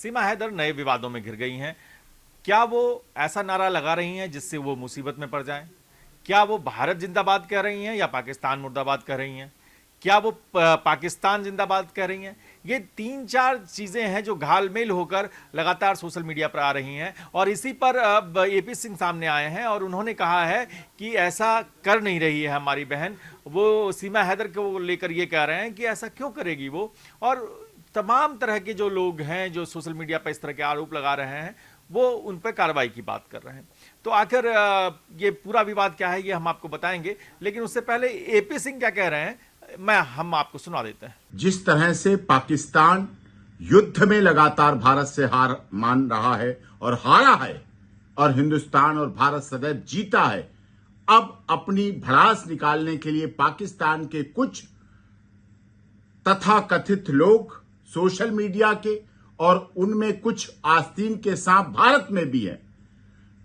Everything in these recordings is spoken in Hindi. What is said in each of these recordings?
सीमा हैदर नए विवादों में घिर गई हैं। क्या वो ऐसा नारा लगा रही हैं जिससे वो मुसीबत में पड़ जाएं? क्या वो भारत जिंदाबाद कह रही हैं या पाकिस्तान मुर्दाबाद कह रही हैं? क्या वो पाकिस्तान जिंदाबाद कह रही हैं? ये 3-4 चीज़ें हैं जो घालमेल होकर लगातार सोशल मीडिया पर आ रही हैं और इसी पर अब एपी सिंह सामने आए हैं और उन्होंने कहा है कि ऐसा कर नहीं रही है हमारी बहन। वो सीमा हैदर को लेकर ये कह रहे हैं कि ऐसा क्यों करेगी वो, और तमाम तरह के जो लोग हैं जो सोशल मीडिया पर इस तरह के आरोप लगा रहे हैं वो उन पर कार्रवाई की बात कर रहे हैं। तो आखिर ये पूरा विवाद क्या है ये हम आपको बताएंगे, लेकिन उससे पहले एपी सिंह क्या कह रहे हैं हम आपको सुना देते हैं। जिस तरह से पाकिस्तान युद्ध में लगातार भारत से हार मान रहा है और हारा है और हिंदुस्तान और भारत सदैव जीता है, अब अपनी भड़ास निकालने के लिए पाकिस्तान के कुछ तथाकथित लोग सोशल मीडिया के और उनमें कुछ आस्तीन के सांप भारत में भी हैं,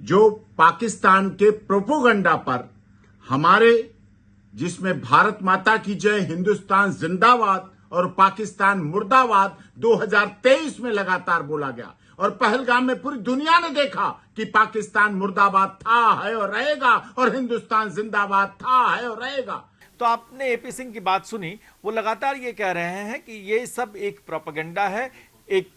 जो पाकिस्तान के प्रोपोगंडा पर हमारे, जिसमें भारत माता की जय, हिंदुस्तान जिंदाबाद और पाकिस्तान मुर्दाबाद 2023 में लगातार बोला गया और पहलगाम में पूरी दुनिया ने देखा कि पाकिस्तान मुर्दाबाद था, है और रहेगा और हिंदुस्तान जिंदाबाद था, है और रहेगा। तो आपने एपी सिंह की बात सुनी, वो लगातार ये कह रहे हैं कि ये सब एक प्रोपेगेंडा है, एक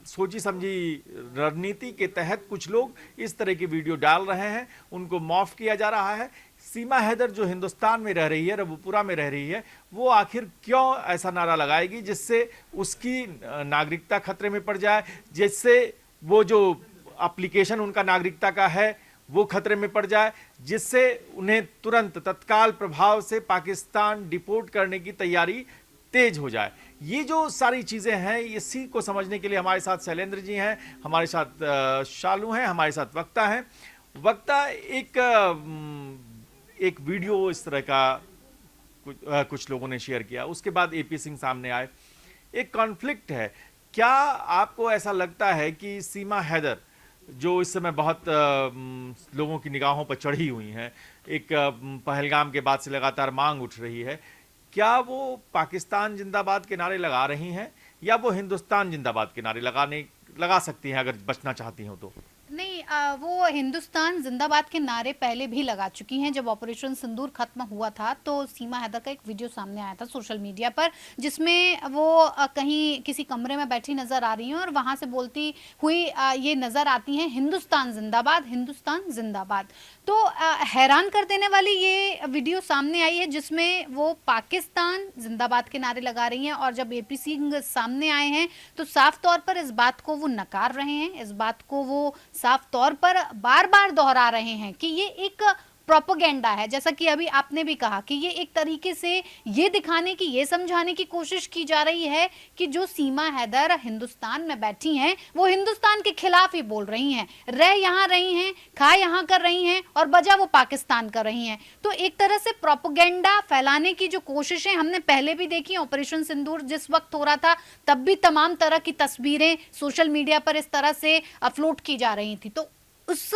सोची समझी रणनीति के तहत कुछ लोग इस तरह की वीडियो डाल रहे हैं, उनको माफ किया जा रहा है। सीमा हैदर जो हिंदुस्तान में रह रही है, रबुपुरा में रह रही है, वो आखिर क्यों ऐसा नारा लगाएगी जिससे उसकी नागरिकता खतरे में पड़ जाए, जिससे वो जो एप्लीकेशन उनका नागरिकता का है वो खतरे में पड़ जाए, जिससे उन्हें तुरंत तत्काल प्रभाव से पाकिस्तान डिपोर्ट करने की तैयारी तेज हो जाए। ये जो सारी चीज़ें हैं, इसी को समझने के लिए हमारे साथ शैलेंद्र जी हैं, हमारे साथ शालू हैं, हमारे साथ वक्ता हैं। वक्ता, एक वीडियो इस तरह का कुछ लोगों ने शेयर किया, उसके बाद एपी सिंह सामने आए, एक कॉन्फ्लिक्ट है। क्या आपको ऐसा लगता है कि सीमा हैदर जो इस समय बहुत लोगों की निगाहों पर चढ़ी हुई हैं, एक पहलगाम के बाद से लगातार मांग उठ रही है, क्या वो पाकिस्तान जिंदाबाद के नारे लगा रही हैं या वो हिंदुस्तान जिंदाबाद के नारे लगा सकती हैं अगर बचना चाहती हो तो? नहीं, वो हिंदुस्तान जिंदाबाद के नारे पहले भी लगा चुकी हैं। जब ऑपरेशन सिंदूर खत्म हुआ था तो सीमा हैदर का एक वीडियो सामने आया था सोशल मीडिया पर, जिसमें वो कहीं किसी कमरे में बैठी नजर आ रही हैं और वहां से बोलती हुई ये नजर आती हैं, हिंदुस्तान जिंदाबाद, हिंदुस्तान जिंदाबाद। तो हैरान कर देने वाली ये वीडियो सामने आई है जिसमें वो पाकिस्तान जिंदाबाद के नारे लगा रही हैं, और जब एपी सिंह सामने आए हैं तो साफ तौर पर इस बात को वो नकार रहे हैं, इस बात को वो साफ तौर पर बार बार दोहरा रहे हैं कि ये एक प्रोपेगेंडा है। जैसा कि अभी आपने भी कहा कि ये एक तरीके से ये दिखाने की, ये समझाने की कोशिश की जा रही है कि जो सीमा हैदर हिंदुस्तान में बैठी हैं वो हिंदुस्तान के खिलाफ ही बोल रही हैं, रह यहाँ रही हैं, खा यहाँ कर रही हैं और बजा वो पाकिस्तान कर रही हैं। तो एक तरह से प्रोपेगेंडा फैलाने की जो कोशिशें हमने पहले भी देखी, ऑपरेशन सिंदूर जिस वक्त हो रहा था तब भी तमाम तरह की तस्वीरें सोशल मीडिया पर इस तरह से अपलोड की जा रही थी। तो उस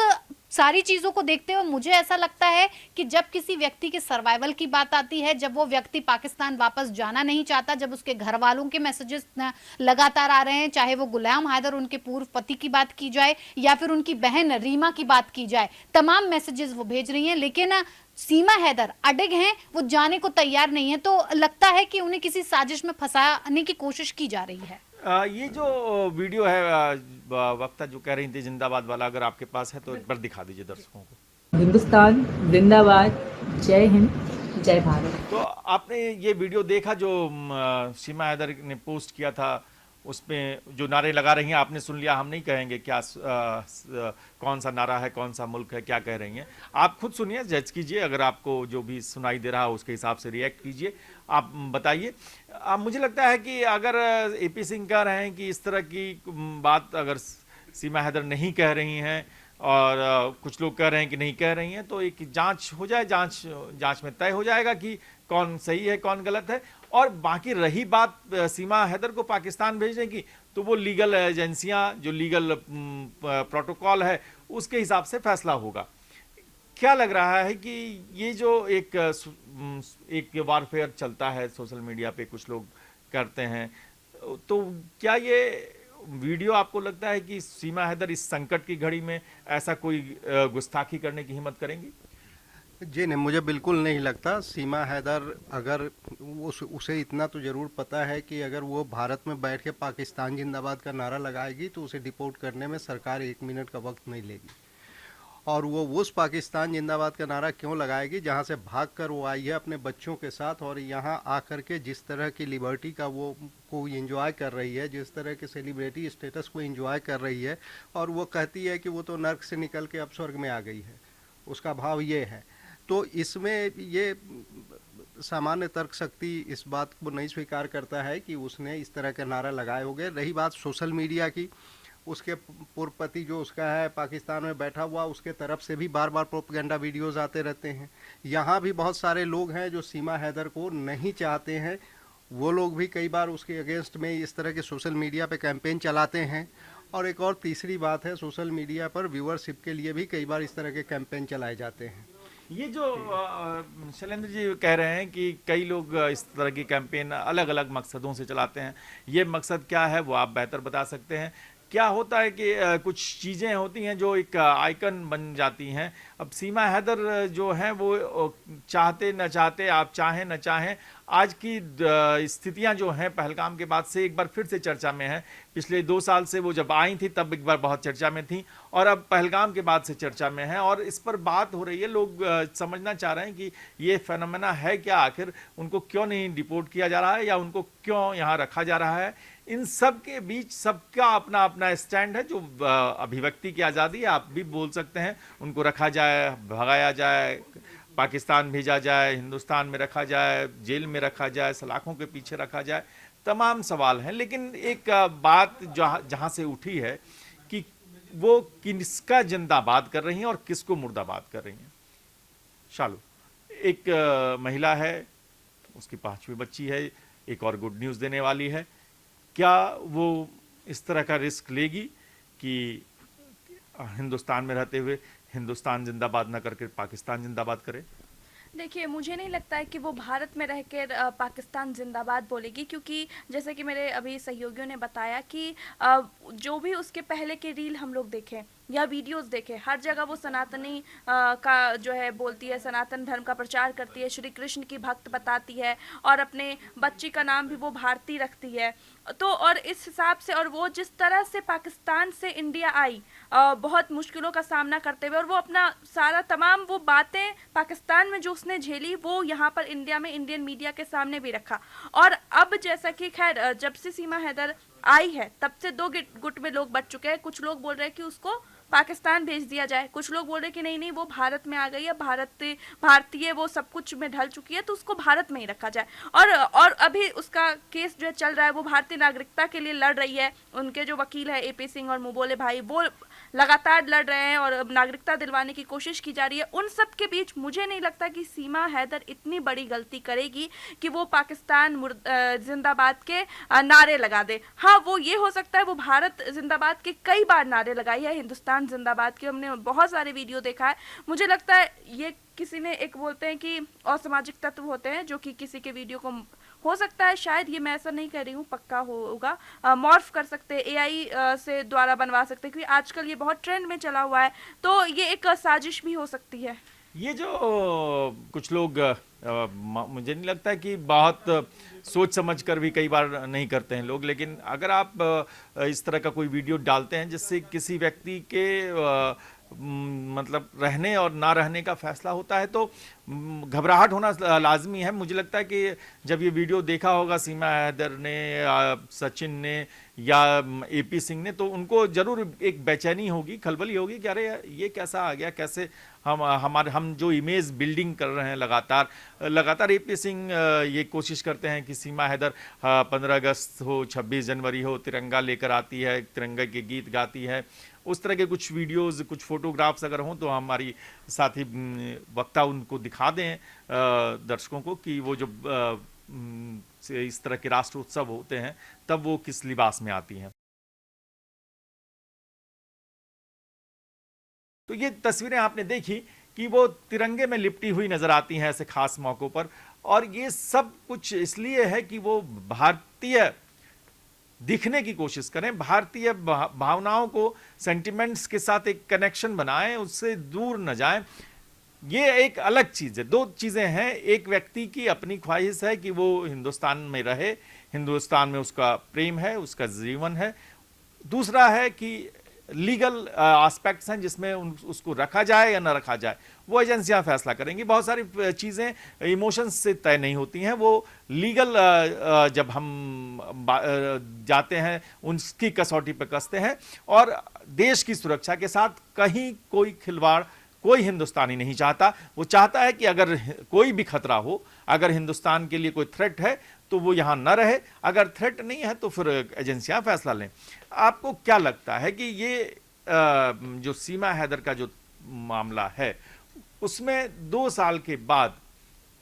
सारी चीजों को देखते हुए मुझे ऐसा लगता है कि जब किसी व्यक्ति के सर्वाइवल की बात आती है, जब वो व्यक्ति पाकिस्तान वापस जाना नहीं चाहता, जब उसके घर वालों के मैसेजेस लगातार आ रहे हैं, चाहे वो गुलाम हैदर उनके पूर्व पति की बात की जाए या फिर उनकी बहन रीमा की बात की जाए, तमाम मैसेजेस वो भेज रही हैं, लेकिन सीमा हैदर अडिग हैं, वो जाने को तैयार नहीं है। तो लगता है कि उन्हें किसी साजिश में फंसाने की कोशिश की जा रही है। ये जो वीडियो है वक्ता जो कह रही थी जिंदाबाद वाला, अगर आपके पास है तो एक बार दिखा दीजिए दर्शकों को। हिंदुस्तान जिंदाबाद, जय हिंद, जय भारत। तो आपने ये वीडियो देखा जो सीमा हैदर ने पोस्ट किया था, उसमें जो नारे लगा रही हैं आपने सुन लिया, हम नहीं कहेंगे क्या कौन सा नारा है, कौन सा मुल्क है, क्या कह रही हैं, आप खुद सुनिए, जज कीजिए, अगर आपको जो भी सुनाई दे रहा है उसके हिसाब से रिएक्ट कीजिए, आप बताइए। मुझे लगता है कि अगर एपी सिंह कह रहे हैं कि इस तरह की बात अगर सीमा हैदर नहीं कह रही हैं और कुछ लोग कह रहे हैं कि नहीं कह रही हैं, तो एक जांच हो जाए, जांच में तय हो जाएगा कि कौन सही है कौन गलत है। और बाकी रही बात सीमा हैदर को पाकिस्तान भेजने की, तो वो लीगल एजेंसियां, जो लीगल प्रोटोकॉल है उसके हिसाब से फैसला होगा। क्या लग रहा है कि ये जो एक वारफेयर चलता है सोशल मीडिया पे, कुछ लोग करते हैं, तो क्या ये वीडियो आपको लगता है कि सीमा हैदर इस संकट की घड़ी में ऐसा कोई गुस्ताखी करने की हिम्मत करेंगी? जी नहीं, मुझे बिल्कुल नहीं लगता। सीमा हैदर अगर उसे इतना तो ज़रूर पता है कि अगर वो भारत में बैठ के पाकिस्तान जिंदाबाद का नारा लगाएगी तो उसे डिपोर्ट करने में सरकार 1 मिनट का वक्त नहीं लेगी। और वो उस पाकिस्तान जिंदाबाद का नारा क्यों लगाएगी जहां से भागकर वो आई है अपने बच्चों के साथ, और यहां आकर के जिस तरह की लिबर्टी का वो को एंजॉय कर रही है, जिस तरह के सेलिब्रिटी स्टेटस को एंजॉय कर रही है, और वो कहती है कि वो तो नर्क से निकल के अब स्वर्ग में आ गई है, उसका भाव ये है। तो इसमें ये सामान्य तर्क शक्ति इस बात को नहीं स्वीकार करता है कि उसने इस तरह के नारा लगाए होंगे। रही बात सोशल मीडिया की, उसके पूर्व पति जो उसका है पाकिस्तान में बैठा हुआ, उसके तरफ से भी बार बार प्रोपेगेंडा वीडियोस आते रहते हैं। यहाँ भी बहुत सारे लोग हैं जो सीमा हैदर को नहीं चाहते हैं, वो लोग भी कई बार उसके अगेंस्ट में इस तरह के सोशल मीडिया पे कैंपेन चलाते हैं। और एक और तीसरी बात है, सोशल मीडिया पर व्यूअरशिप के लिए भी कई बार इस तरह के कैंपेन चलाए जाते हैं। ये जो शैलेंद्र जी कह रहे हैं कि कई लोग इस तरह की कैंपेन अलग अलग मकसदों से चलाते हैं, ये मकसद क्या है वो आप बेहतर बता सकते हैं। क्या होता है कि कुछ चीज़ें होती हैं जो एक आइकन बन जाती हैं। अब सीमा हैदर जो हैं वो चाहते न चाहते, आप चाहें न चाहें, आज की स्थितियां जो हैं पहलगाम के बाद से एक बार फिर से चर्चा में है। पिछले 2 साल से वो जब आई थी तब एक बार बहुत चर्चा में थी, और अब पहलगाम के बाद से चर्चा में है, और इस पर बात हो रही है। लोग समझना चाह रहे हैं कि ये फेनोमेना है क्या, आखिर उनको क्यों नहीं डिपोर्ट किया जा रहा है या उनको क्यों यहाँ रखा जा रहा है। इन सब के बीच सबका अपना अपना स्टैंड है, जो अभिव्यक्ति की आज़ादी है, आप भी बोल सकते हैं। उनको रखा जाए, भगाया जाए, पाकिस्तान भेजा जाए, हिंदुस्तान में रखा जाए, जेल में रखा जाए, सलाखों के पीछे रखा जाए, तमाम सवाल हैं। लेकिन एक बात जहाँ से उठी है कि वो किसका जिंदाबाद कर रही हैं और किसको मुर्दाबाद कर रही हैं। शालू, एक महिला है, उसकी 5वीं बच्ची है, एक और गुड न्यूज़ देने वाली है। क्या वो इस तरह का रिस्क लेगी कि हिंदुस्तान में रहते हुए हिंदुस्तान जिंदाबाद ना करके पाकिस्तान जिंदाबाद करे? देखिए, मुझे नहीं लगता है कि वो भारत में रहकर पाकिस्तान जिंदाबाद बोलेगी, क्योंकि जैसे कि मेरे अभी सहयोगियों ने बताया कि जो भी उसके पहले के रील हम लोग देखें या वीडियोस देखें, हर जगह वो सनातनी का जो है बोलती है, सनातन धर्म का प्रचार करती है, श्री कृष्ण की भक्त बताती है, और अपने बच्ची का नाम भी वो भारती रखती है। तो और इस हिसाब से, और वो जिस तरह से पाकिस्तान से इंडिया आई बहुत मुश्किलों का सामना करते हुए, और वो अपना सारा तमाम वो बातें पाकिस्तान में जो उसने झेली वो यहाँ पर इंडिया में इंडियन मीडिया के सामने भी रखा। और अब जैसा कि खैर जब से सीमा हैदर आई है तब से 2 गुट में लोग बट चुके हैं। कुछ लोग बोल रहे हैं कि उसको पाकिस्तान भेज दिया जाए, कुछ लोग बोल रहे हैं कि नहीं नहीं वो भारत में आ गई है, भारतीय वो सब कुछ में ढल चुकी है, तो उसको भारत में ही रखा जाए। और अभी उसका केस जो चल रहा है, वो भारतीय नागरिकता के लिए लड़ रही है। उनके जो वकील है AP सिंह और मुबोले भाई, वो लगातार लड़ रहे हैं और नागरिकता दिलवाने की कोशिश की जा रही है। उन सब के बीच मुझे नहीं लगता कि सीमा हैदर इतनी बड़ी गलती करेगी कि वो पाकिस्तान जिंदाबाद के नारे लगा दे। हाँ, वो ये हो सकता है, वो भारत जिंदाबाद के कई बार नारे लगाई है, हिंदुस्तान जिंदाबाद के हमने बहुत सारे वीडियो देखा है। मुझे लगता है ये किसी ने, एक बोलते हैं कि असामाजिक तत्व होते हैं जो कि किसी के वीडियो को, हो सकता है शायद, ये मैं ऐसा नहीं कह रही हूँ, पक्का होगा, मॉर्फ कर सकते हैं, AI से द्वारा बनवा सकते हैं, क्योंकि आजकल ये बहुत ट्रेंड में चला हुआ है। तो ये एक साजिश भी हो सकती है। ये जो कुछ लोग मुझे नहीं लगता है कि बहुत सोच समझ कर भी कई बार नहीं करते हैं लोग, लेकिन अगर आप इस तरह का कोई वीडियो डालते हैं जिससे किसी व्यक्ति के मतलब रहने और ना रहने का फैसला होता है, तो घबराहट होना लाजमी है। मुझे लगता है कि जब ये वीडियो देखा होगा सीमा हैदर ने, सचिन ने या AP सिंह ने, तो उनको जरूर एक बेचैनी होगी, खलबली होगी कि अरे ये कैसा आ गया, कैसे हम जो इमेज बिल्डिंग कर रहे हैं लगातार AP सिंह ये कोशिश करते हैं कि सीमा हैदर 15 अगस्त हो, 26 जनवरी हो, तिरंगा लेकर आती है, तिरंगा के गीत गाती है। उस तरह के कुछ वीडियोस, कुछ फोटोग्राफ्स अगर हों तो हमारी साथी वक्ता उनको दिखा दें दर्शकों को कि वो जो इस तरह के राष्ट्र उत्सव होते हैं तब वो किस लिबास में आती हैं। तो ये तस्वीरें आपने देखी कि वो तिरंगे में लिपटी हुई नजर आती हैं ऐसे खास मौकों पर, और ये सब कुछ इसलिए है कि वो भारतीय दिखने की कोशिश करें, भारतीय भावनाओं को, सेंटिमेंट्स के साथ एक कनेक्शन बनाएं, उससे दूर न जाएं। ये एक अलग चीज़ है, दो चीज़ें हैं। एक व्यक्ति की अपनी ख्वाहिश है कि वो हिंदुस्तान में रहे, हिंदुस्तान में उसका प्रेम है, उसका जीवन है। दूसरा है कि लीगल एस्पेक्ट्स हैं जिसमें उसको रखा जाए या ना रखा जाए, वो एजेंसियां फैसला करेंगी। बहुत सारी चीज़ें इमोशंस से तय नहीं होती हैं, वो लीगल जब हम जाते हैं उनकी कसौटी पर कसते हैं। और देश की सुरक्षा के साथ कहीं कोई खिलवाड़ कोई हिंदुस्तानी नहीं चाहता। वो चाहता है कि अगर कोई भी खतरा हो, अगर हिंदुस्तान के लिए कोई थ्रेट है तो वो यहाँ न रहे, अगर थ्रेट नहीं है तो फिर एजेंसियां फैसला लें। आपको क्या लगता है कि ये जो सीमा हैदर का जो मामला है उसमें 2 साल के बाद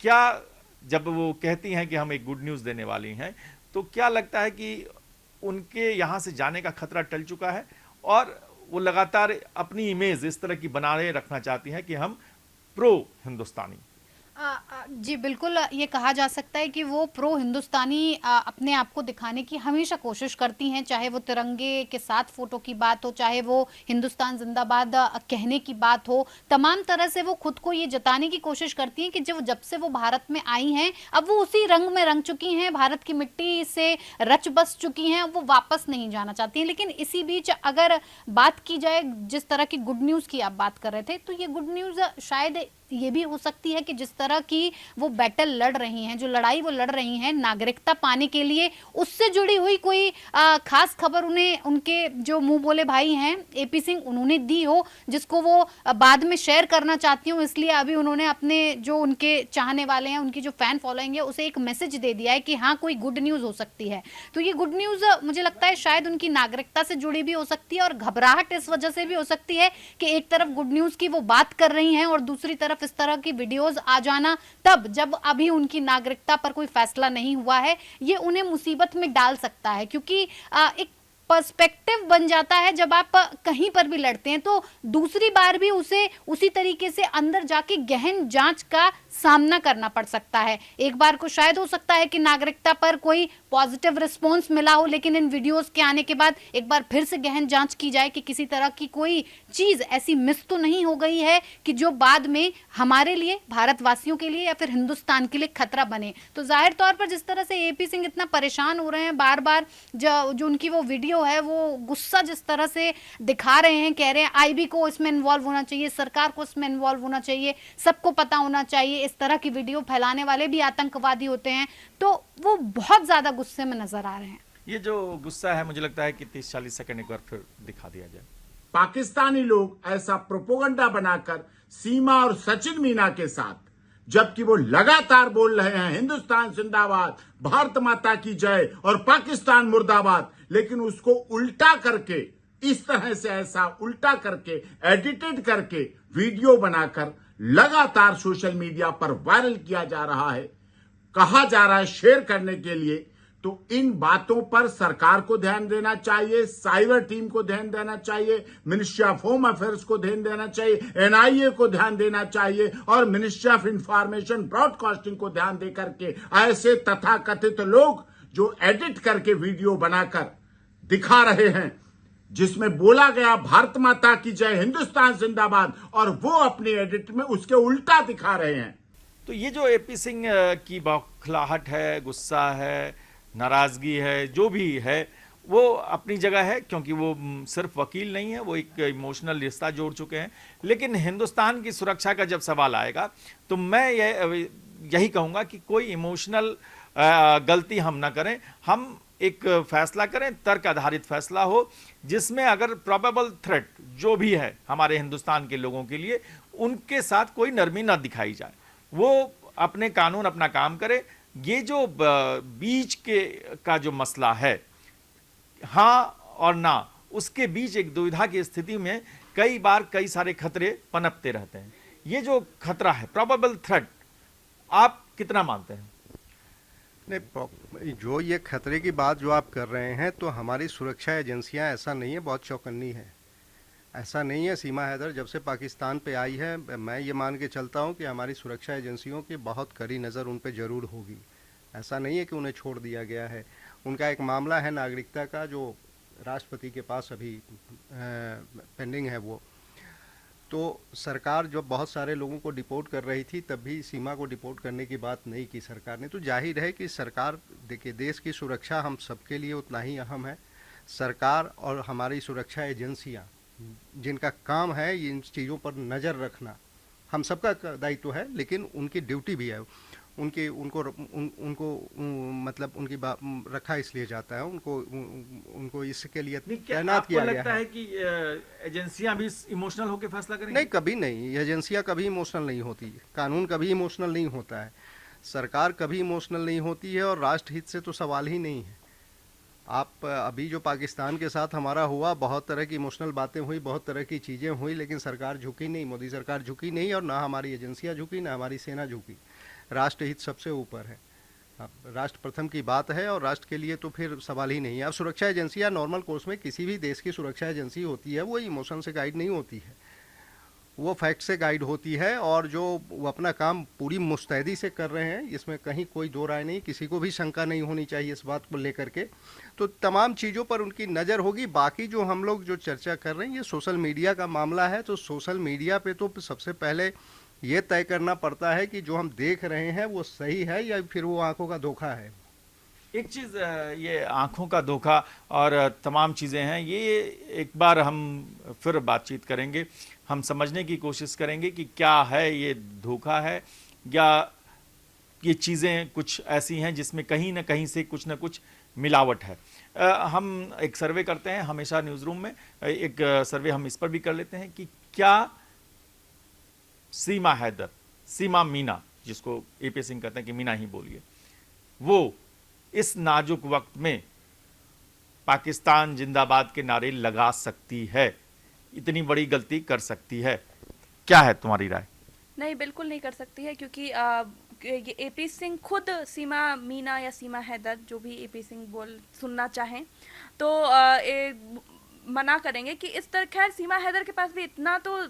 क्या, जब वो कहती हैं कि हम एक गुड न्यूज़ देने वाली हैं, तो क्या लगता है कि उनके यहाँ से जाने का खतरा टल चुका है और वो लगातार अपनी इमेज इस तरह की बनाए रखना चाहती हैं कि हम प्रो हिंदुस्तानी? जी बिल्कुल, ये कहा जा सकता है कि वो प्रो हिंदुस्तानी अपने आप को दिखाने की हमेशा कोशिश करती हैं, चाहे वो तिरंगे के साथ फोटो की बात हो, चाहे वो हिंदुस्तान जिंदाबाद कहने की बात हो। तमाम तरह से वो खुद को ये जताने की कोशिश करती हैं कि जब से वो भारत में आई हैं अब वो उसी रंग में रंग चुकी हैं, भारत की मिट्टी से रच बस चुकी हैं, वो वापस नहीं जाना चाहती हैं। लेकिन इसी बीच अगर बात की जाए जिस तरह की गुड न्यूज़ की आप बात कर रहे थे, तो ये गुड न्यूज़ शायद ये भी हो सकती है कि जिस तरह की वो बैटल लड़ रही हैं, जो लड़ाई वो लड़ रही हैं नागरिकता पाने के लिए, उससे जुड़ी हुई कोई खास खबर उन्हें उनके जो मुंह बोले भाई हैं एपी सिंह उन्होंने दी हो, जिसको वो बाद में शेयर करना चाहती हूँ। इसलिए अभी उन्होंने अपने जो उनके चाहने वाले हैं, उनकी जो फैन फॉलोइंग है, उसे एक मैसेज दे दिया है कि हाँ कोई गुड न्यूज़ हो सकती है। तो ये गुड न्यूज़ मुझे लगता है शायद उनकी नागरिकता से जुड़ी भी हो सकती है और घबराहट इस वजह से भी हो सकती है कि एक तरफ गुड न्यूज़ की वो बात कर रही हैं और दूसरी तरफ इस तरह की वीडियोस आ जाना, तब जब अभी उनकी नागरिकता पर कोई फैसला नहीं हुआ है, ये उन्हें मुसीबत में डाल सकता है। क्योंकि एक पर्सपेक्टिव बन जाता है जब आप कहीं पर भी लड़ते हैं तो दूसरी बार भी उसे उसी तरीके से अंदर जाके गहन जांच का सामना करना पड़ सकता है। एक बार को शायद हो सकता है कि नागरिकता पर कोई पॉजिटिव रिस्पॉन्स मिला हो, लेकिन इन वीडियोस के आने के बाद एक बार फिर से गहन जांच की जाए कि किसी तरह की कोई चीज ऐसी मिस तो नहीं हो गई है कि जो बाद में हमारे लिए, भारतवासियों के लिए या फिर हिंदुस्तान के लिए खतरा बने। तो जाहिर तौर पर जिस तरह से एपी सिंह इतना परेशान हो रहे हैं, बार बार जो उनकी वो वीडियो है, वो गुस्सा जिस तरह से दिखा रहे हैं, कह रहे हैं आईबी को इसमें इन्वॉल्व होना चाहिए, सरकार को इसमें इन्वॉल्व होना चाहिए, सबको पता होना चाहिए। इस तरह की वीडियो फैलाने वाले भी आतंकवादी होते हैं, तो वो बहुत ज्यादा गुस्से में नजर आ रहे हैं। ये जो गुस्सा है मुझे लगता है कि 30-40 सेकंड एक बार फिर दिखा दिया जाए। पाकिस्तानी लोग ऐसा प्रोपोगंडा बनाकर सीमा और सचिन मीना के साथ, जबकि वो लगातार बोल रहे हैं हिंदुस्तान जिंदाबाद, भारत माता की जय और पाकिस्तान मुर्दाबाद, लेकिन उसको उल्टा करके, इस तरह से ऐसा उल्टा करके, एडिटेड करके वीडियो बनाकर लगातार सोशल मीडिया पर वायरल किया जा रहा है, कहा जा रहा है शेयर करने के लिए। तो इन बातों पर सरकार को ध्यान देना चाहिए, साइबर टीम को ध्यान देना चाहिए, मिनिस्ट्री ऑफ होम अफेयर्स को ध्यान देना चाहिए, एनआईए को ध्यान देना चाहिए और मिनिस्ट्री ऑफ इंफॉर्मेशन ब्रॉडकास्टिंग को ध्यान देकर के ऐसे तथाकथित लोग जो एडिट करके वीडियो बनाकर दिखा रहे हैं जिसमें बोला गया भारत माता की जय, हिंदुस्तान जिंदाबाद, और वो अपने एडिट में उसके उल्टा दिखा रहे हैं। तो ये जो एपी सिंह की बौखलाहट है, गुस्सा है, नाराजगी है, जो भी है वो अपनी जगह है, क्योंकि वो सिर्फ वकील नहीं है, वो एक इमोशनल रिश्ता जोड़ चुके हैं। लेकिन हिंदुस्तान की सुरक्षा का जब सवाल आएगा तो मैं यही कहूँगा कि कोई इमोशनल गलती हम ना करें, हम एक फैसला करें, तर्क आधारित फैसला हो, जिसमें अगर प्रोबेबल थ्रेट जो भी है हमारे हिंदुस्तान के लोगों के लिए, उनके साथ कोई नरमी ना दिखाई जाए, वो अपने कानून अपना काम करे। ये जो बीच का जो मसला है, हाँ और ना, उसके बीच एक दुविधा की स्थिति में कई बार कई सारे खतरे पनपते रहते हैं। ये जो खतरा है, प्रोबेबल थ्रेट, आप कितना मानते हैं? नहीं, जो ये खतरे की बात जो आप कर रहे हैं, तो हमारी सुरक्षा एजेंसियां ऐसा नहीं है, बहुत चौकन्नी है। ऐसा नहीं है, सीमा हैदर जब से पाकिस्तान पे आई है, मैं ये मान के चलता हूँ कि हमारी सुरक्षा एजेंसियों की बहुत कड़ी नज़र उन पे ज़रूर होगी। ऐसा नहीं है कि उन्हें छोड़ दिया गया है। उनका एक मामला है नागरिकता का जो राष्ट्रपति के पास अभी पेंडिंग है वो। तो सरकार जब बहुत सारे लोगों को डिपोर्ट कर रही थी तब भी सीमा को डिपोर्ट करने की बात नहीं की सरकार ने। तो जाहिर है कि सरकार, देखिए देश की सुरक्षा हम सबके लिए उतना ही अहम है। सरकार और हमारी सुरक्षा एजेंसियां जिनका काम है इन चीज़ों पर नज़र रखना, हम सबका दायित्व है, लेकिन उनकी ड्यूटी भी है। उनको मतलब उनकी रखा इसलिए जाता है, उनको इसके लिए तैनात किया गया है। लगता है कि एजेंसियां भी इमोशनल होकर फैसला करेंगी? नहीं, कभी नहीं। एजेंसियां कभी इमोशनल नहीं होती, कानून कभी इमोशनल नहीं होता है, सरकार कभी इमोशनल नहीं होती है, और राष्ट्रहित से तो सवाल ही नहीं है। आप अभी जो पाकिस्तान के साथ हमारा हुआ, बहुत तरह की इमोशनल बातें हुई, बहुत तरह की चीज़ें हुई, लेकिन सरकार झुकी नहीं, मोदी सरकार झुकी नहीं, और ना हमारी एजेंसियां झुकी, ना हमारी सेना झुकी। राष्ट्रहित सबसे ऊपर है। अब राष्ट्र प्रथम की बात है, और राष्ट्र के लिए तो फिर सवाल ही नहीं है। अब सुरक्षा एजेंसियां नॉर्मल कोर्स में किसी भी देश की सुरक्षा एजेंसी होती है, वो इमोशन से गाइड नहीं होती है, वो फैक्ट से गाइड होती है, और जो वो अपना काम पूरी मुस्तैदी से कर रहे हैं, इसमें कहीं कोई दो राय नहीं, किसी को भी शंका नहीं होनी चाहिए इस बात को लेकर के। तो तमाम चीज़ों पर उनकी नज़र होगी। बाकी जो हम लोग जो चर्चा कर रहे हैं, ये सोशल मीडिया का मामला है, तो सोशल मीडिया पे तो सबसे पहले ये तय करना पड़ता है कि जो हम देख रहे हैं वो सही है या फिर वो आंखों का धोखा है। एक चीज़, ये आंखों का धोखा और तमाम चीज़ें हैं, ये एक बार हम फिर बातचीत करेंगे, हम समझने की कोशिश करेंगे कि क्या है ये धोखा है, या ये चीज़ें कुछ ऐसी हैं जिसमें कहीं ना कहीं से कुछ ना कुछ मिलावट है। हम एक सर्वे करते हैं हमेशा न्यूज़ रूम में, एक सर्वे हम इस पर भी कर लेते हैं कि क्या सीमा हैदर, सीमा मीना, जिसको एपी सिंह कहते हैं कि मीना ही बोलिए, वो इस नाजुक वक्त में पाकिस्तान जिंदाबाद के नारे लगा सकती है, इतनी बड़ी गलती कर सकती है? क्या है तुम्हारी राय? नहीं, बिल्कुल नहीं कर सकती है, क्योंकि ये एपी सिंह खुद सीमा मीना या सीमा हैदर, जो भी एपी सिंह बोल सुनना चाहें तो मना करेंगे कि इस तरह। खैर, सीमा हैदर के पास भी इतना तो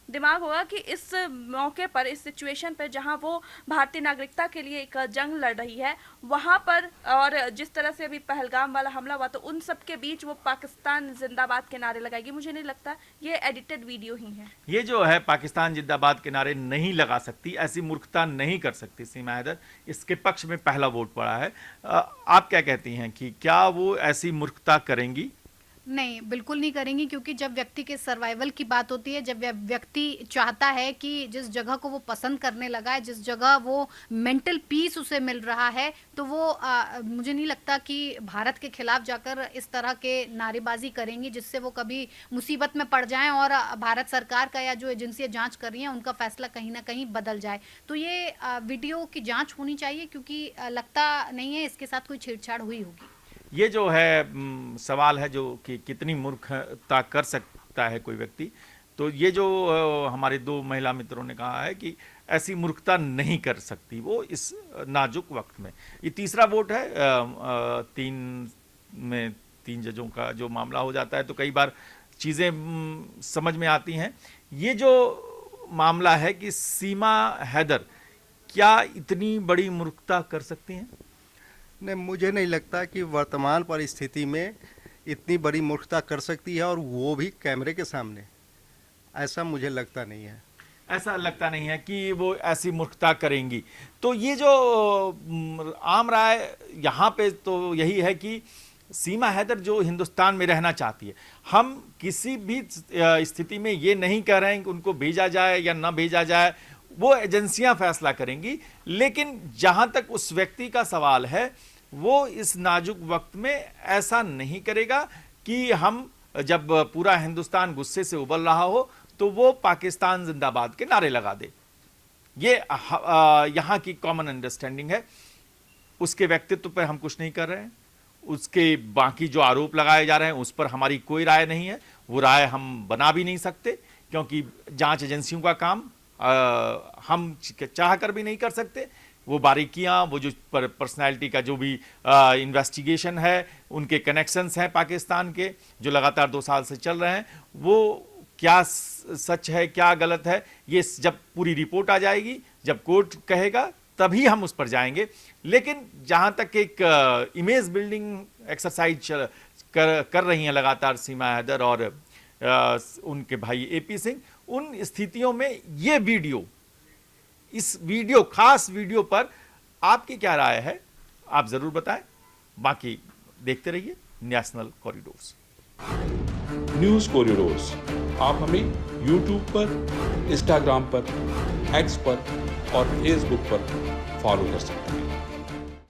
दिमाग होगा कि इस मौके पर, इस सिचुएशन पर जहां वो भारतीय नागरिकता के लिए एक जंग लड़ रही है, वहां पर, और जिस तरह से अभी पहलगाम वाला हमला हुआ, तो उन सब के बीच वो पाकिस्तान जिंदाबाद के नारे लगाएगी। मुझे नहीं लगता, ये एडिटेड वीडियो ही है। ये जो है पाकिस्तान जिंदाबाद के नारे नहीं लगा सकती, ऐसी मूर्खता नहीं कर सकती सीमा हैदर, इसके पक्ष में पहला वोट पड़ा है। आप क्या कहती हैं कि क्या वो ऐसी मूर्खता करेंगी? नहीं, बिल्कुल नहीं करेंगी, क्योंकि जब व्यक्ति के सर्वाइवल की बात होती है, जब व्यक्ति चाहता है कि जिस जगह को वो पसंद करने लगा है, जिस जगह वो मेंटल पीस उसे मिल रहा है, तो वो मुझे नहीं लगता कि भारत के खिलाफ जाकर इस तरह के नारेबाजी करेंगी जिससे वो कभी मुसीबत में पड़ जाएं और भारत सरकार का या जो एजेंसियां जांच कर रही हैं उनका फैसला कहीं ना कहीं बदल जाए। तो ये वीडियो की जांच होनी चाहिए, क्योंकि लगता नहीं है इसके साथ कोई छेड़छाड़ हुई होगी। ये जो है सवाल है जो कि कितनी मूर्खता कर सकता है कोई व्यक्ति, तो ये जो हमारे दो महिला मित्रों ने कहा है कि ऐसी मूर्खता नहीं कर सकती वो इस नाजुक वक्त में। ये तीसरा वोट है, तीन जजों का जो मामला हो जाता है तो कई बार चीज़ें समझ में आती हैं। ये जो मामला है कि सीमा हैदर क्या इतनी बड़ी मूर्खता कर सकती हैं? नहीं, मुझे नहीं लगता कि वर्तमान परिस्थिति में इतनी बड़ी मूर्खता कर सकती है, और वो भी कैमरे के सामने। ऐसा मुझे लगता नहीं है। ऐसा लगता नहीं है कि वो ऐसी मूर्खता करेंगी। तो ये जो आम राय यहाँ पे तो यही है कि सीमा हैदर जो हिंदुस्तान में रहना चाहती है, हम किसी भी स्थिति में ये नहीं कह रहे हैं कि उनको भेजा जाए या ना भेजा जाए, वो एजेंसियां फैसला करेंगी। लेकिन जहां तक उस व्यक्ति का सवाल है, वो इस नाजुक वक्त में ऐसा नहीं करेगा कि हम जब पूरा हिंदुस्तान गुस्से से उबल रहा हो तो वो पाकिस्तान जिंदाबाद के नारे लगा दे। ये यहाँ की कॉमन अंडरस्टैंडिंग है। उसके व्यक्तित्व पर हम कुछ नहीं कर रहे हैं, उसके बाकी जो आरोप लगाए जा रहे हैं उस पर हमारी कोई राय नहीं है, वो राय हम बना भी नहीं सकते, क्योंकि जांच एजेंसियों का काम हम चाह कर भी नहीं कर सकते। वो बारीकियां, वो जो पर्सनैलिटी का जो भी इन्वेस्टिगेशन है, उनके कनेक्शंस हैं पाकिस्तान के जो लगातार 2 साल से चल रहे हैं, वो क्या सच है क्या गलत है, ये जब पूरी रिपोर्ट आ जाएगी, जब कोर्ट कहेगा तभी हम उस पर जाएंगे। लेकिन जहां तक एक इमेज बिल्डिंग एक्सरसाइज कर रही हैं लगातार सीमा हैदर और उनके भाई एपी सिंह, उन स्थितियों में ये वीडियो, इस वीडियो, खास वीडियो पर आपकी क्या राय है, आप जरूर बताएं। बाकी देखते रहिए नेशनल कॉरिडोर्स। न्यूज़ कॉरिडोर्स आप हमें YouTube पर, Instagram पर, X पर और Facebook पर फॉलो कर सकते हैं।